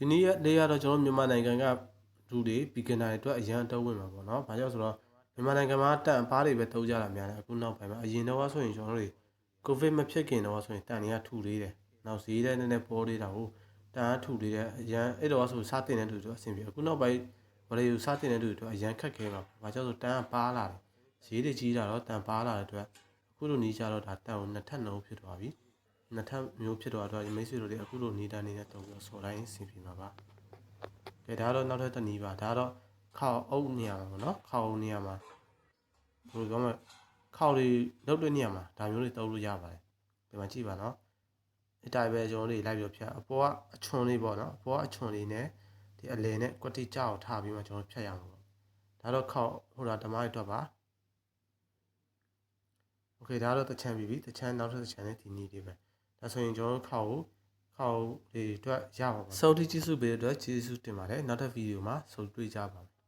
ဒီနေ့လေးရတော့ကျွန်တော်မြန်မာနိုင်ငံကလူတွေ beginner တွေအတွက်အရန်တော့ဝင်မှာပေါ့နော်။ဘာကြောင့်ဆိုတော့မြန်မာနိုင်ငံမှာတန်အပားတွေပဲသုံးကြတာများတယ်အခုနောက်ပိုင်းမှာအရင်တော့ဆိုရင်ကျွန်တော်တို့ကိုဗစ်မဖြစ်ခင်တော့ဆိုရင်တန်တွေကထူလေးတယ်။နောက်ဈေးတဲ့နည်းနည်းပေါ်သေးတာကိုတန်ကထူလေးတယ်အရန်အဲ့တော့ဆိုစားတင်တဲ့လူတွေအဆင်ပြေအခုနောက်ပိုင်းဘာလို့စားတင်တဲ့လူတွေအရန်ခက်ခဲမှာ။ဘာကြောင့်ဆိုတန်ကပါလာတယ်။ဈေးတွေကြီးတာတော့တန်ပါလာတဲ့အတွက်အခုလိုနေကြတော့ဒါတန်ကိုနှစ်ထပ်နှုံးဖြစ်သွားပြီ။နှစ်ထပ်မျိုးဖြစ်သွားတော့မိတ်ဆွေတို့တွေအခုလိုနေတာနေတဲ့တော့ဆိုတိုင်းအဆင်ပြေမှာပါ။ကဲဒါတော့နောက်ထပ်တစ်နည်းပါဒါတော့ခေါက်အုပ်နေရမှာပေါ့နော်ခေါက်အုပ်နေရမှာဘယ်လိုပြောမလဲခေါက်တွေလုတ်တဲ့နေရမှာဒါမျိုးတွေတုံးလို့ရပါတယ်ဒီမှာကြည့်ပါနော်အတိုင်းပဲကျွန်တော်တို့လိုက်ပြီးဖြတ်အပေါ်ကအချွန်လေးပေါ့နော်အပေါ်ကအချွန်လေးနဲ့ဒီအလယ်နဲ့ကွက်တိကြောက်ထားပြီးမှကျွန်တော်ဖြတ်ရမှာပေါ့ဒါတော့ခေါက်ဟိုတာဓမ္မရတော့ပါโอเคဒါတော့တချမ်းပြီတချမ်းနောက်ထပ်တချမ်းနဲ့ဒီနည်းလေးပဲဒါဆိုရင်ကျွန်တော်တို့ခေါက်တွေအတွက်ရပါပါစောတိကျေးဇူးပေးတဲ့အတွက်ကျေးဇူးတင်ပါတယ်နောက်ထပ်ဗီဒီယိုမှာဆုံတွေ့ကြပါမယ်